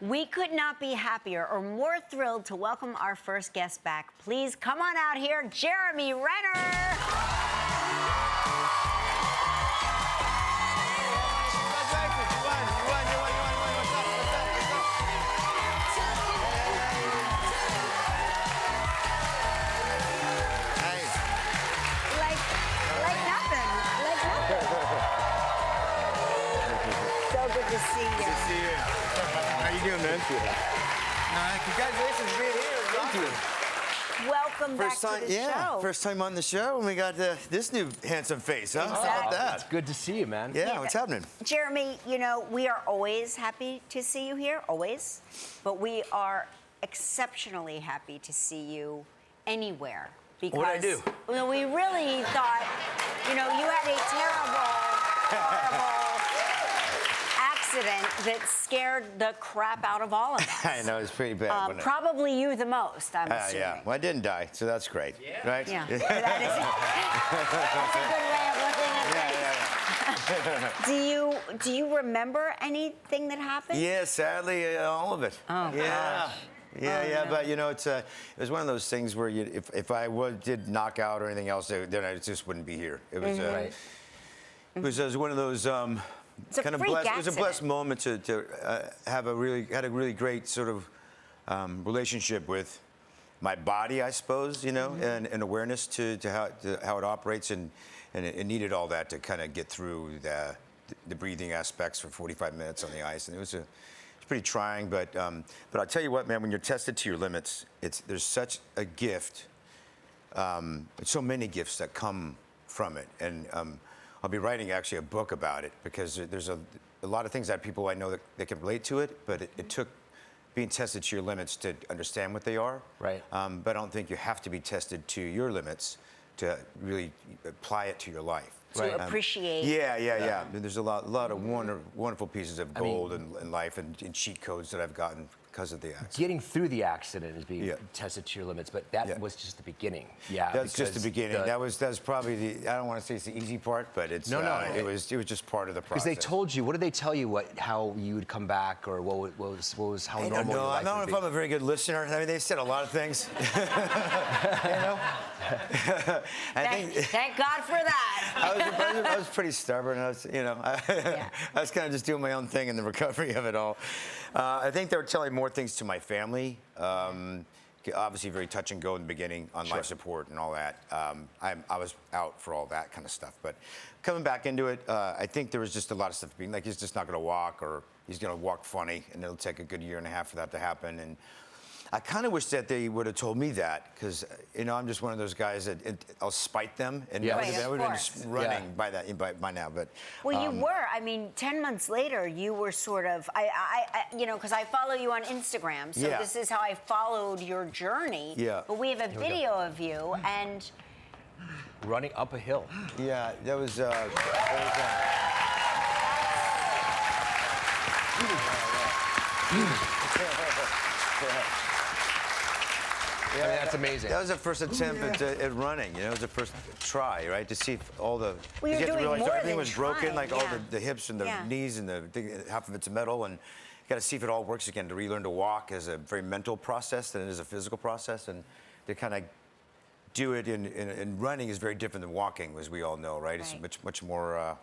We could not be happier or more thrilled to welcome our first guest back. Please come on out here, Jeremy Renner. Man. Congratulations being here. Thank you. Welcome back to the show. First time on the show, and we got this new handsome face, huh? Exactly. How about that? It's good to see you, man. Yeah, what's happening? Jeremy, you know, we are always happy to see you here, always. But we are exceptionally happy to see you anywhere. Because What'd I do? Well, we really thought, you know, you had a terrible, horrible accident that scared the crap out of all of us. I know, it's pretty bad, wasn't it? Probably you the most, I'm assuming. Yeah, well, I didn't die, so that's great, right? Yeah, that is that's a good way of looking at things. Do you remember anything that happened? Yeah, sadly, all of it. Oh, yeah. gosh. Yeah, no. but you know, it was one of those things where if I did knock out or anything else, then I just wouldn't be here. It was, Right. it was one of those It's a kind of freak blessed. It was a blessed accident. moment to had a really great sort of relationship with my body, I suppose, you know, and awareness to how it operates, and it needed all that to kind of get through the breathing aspects for 45 minutes on the ice, and it was pretty trying, but I'll tell you what, man, when you're tested to your limits, there's such a gift, so many gifts that come from it, and I'll be writing actually a book about it, because there's a lot of things that people I know that they can relate to it, but it took being tested to your limits to understand what they are. Right. But I don't think you have to be tested to your limits to really apply it to your life. To appreciate. Yeah. There's a lot of wonderful pieces of gold in life and cheat codes that I've gotten because of the accident. Getting through the accident is being tested to your limits, but that was just the beginning. Yeah, that's just the beginning. That was probably I don't want to say it's the easy part, but it's it was just part of the process. Because they told you, what did they tell you? How you would come back, or what was how normal your life I don't know would if be? I'm a very good listener. I mean, they said a lot of things. You know. Thank God for that. I was pretty stubborn. I was kind of just doing my own thing in the recovery of it all. I think they were telling more things to my family. Obviously, very touch and go in the beginning on life support and all that. I was out for all that kind of stuff. But coming back into it, I think there was just a lot of stuff being like, he's just not going to walk, or he's going to walk funny, and it'll take a good year and a half for that to happen. And I kind of wish that they would have told me that, because I'm just one of those guys that I'll spite them, and I would have been just running by now. But well, you were. I mean, 10 months later, you were sort of. Because I follow you on Instagram, so this is how I followed your journey. Yeah. But we have a video of you and Running up a hill. Yeah, that was. I mean, that's amazing. That was the first attempt at running. It was the first try, right? To see if all the. Well, you're you have to doing realize more everything than was broken, trying, like all the hips and the knees and half of it's metal, and you got to see if it all works again. To relearn to walk is a very mental process than it is a physical process, and to kind of do it in running is very different than walking, as we all know, right? It's much more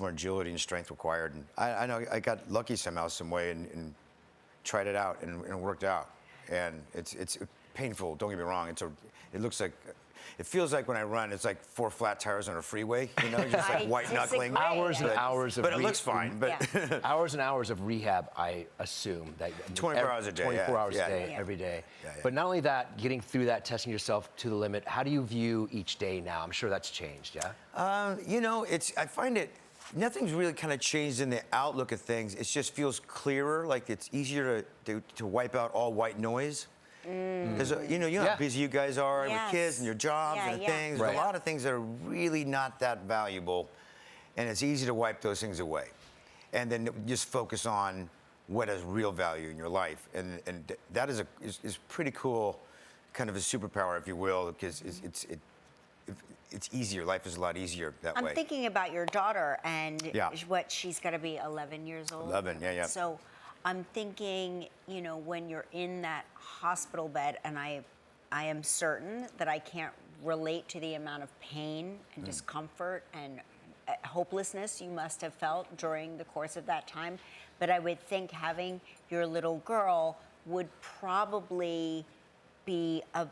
agility and strength required. And I know I got lucky somehow, some way, and tried it out, and it worked out. And it's painful. Don't get me wrong. It feels like when I run, it's like 4 flat tires on a freeway. Just like white knuckling. Hours and hours of. But it looks fine. But hours and hours of rehab. I assume that 24 hours a day. 24 hours a day, every day. But not only that, getting through that, testing yourself to the limit. How do you view each day now? I'm sure that's changed. Yeah. I find it. Nothing's really kind of changed in the outlook of things. It just feels clearer. Like it's easier to wipe out all white noise. Because you know how busy you guys are with kids and your jobs and things. There's a lot of things that are really not that valuable, and it's easy to wipe those things away, and then just focus on what has real value in your life, and that is pretty cool, kind of a superpower, if you will, because it's easier. Life is a lot easier that way. I'm thinking about your daughter and what she's got to be 11 years old. 11, yeah. So I'm thinking, when you're in that hospital bed, and I am certain that I can't relate to the amount of pain and discomfort and hopelessness you must have felt during the course of that time. But I would think having your little girl would probably be a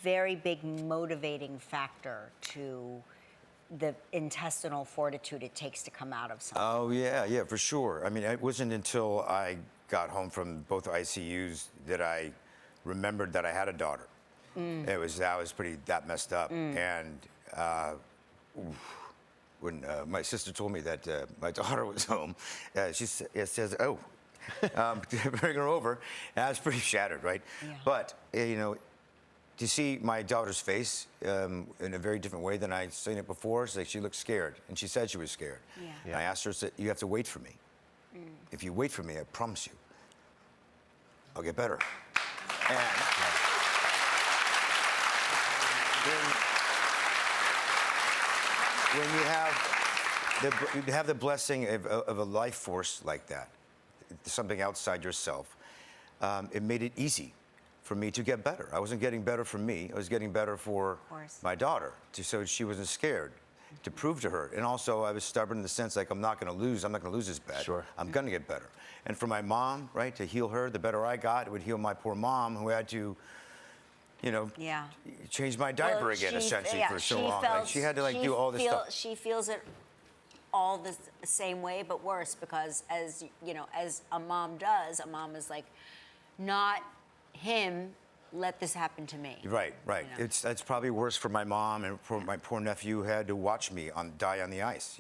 very big motivating factor to the intestinal fortitude it takes to come out of something. Oh yeah, for sure. I mean, it wasn't until I got home from both ICUs that I remembered that I had a daughter. That was pretty messed up. And when my sister told me that my daughter was home, she says, "Oh, bring her over." And I was pretty shattered, right? Yeah. But to see my daughter's face in a very different way than I'd seen it before, it's like she looked scared, and she said she was scared. Yeah. And I asked her, I said, "You have to wait for me. If you wait for me, I promise you, I'll get better." And when you have the blessing of a life force like that, something outside yourself, it made it easy for me to get better. I wasn't getting better for me. I was getting better for my daughter, so she wasn't scared, to prove to her. And also, I was stubborn in the sense, like, I'm not going to lose this bet. Sure. I'm going to get better. And for my mom, right, to heal her, the better I got, it would heal my poor mom, who had to, change my diaper again, essentially, for so long. Like, she had to do all this stuff. She feels it all the same way, but worse, because as a mom does, a mom is like, not him, let this happen to me. Right. It's probably worse for my mom and for my poor nephew who had to watch me die on the ice.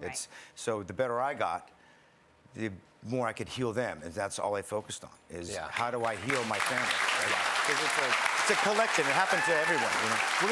Right. So the better I got, the more I could heal them, and that's all I focused on. Is how do I heal my family? Right? 'Cause it's a collection. It happened to everyone. We're going to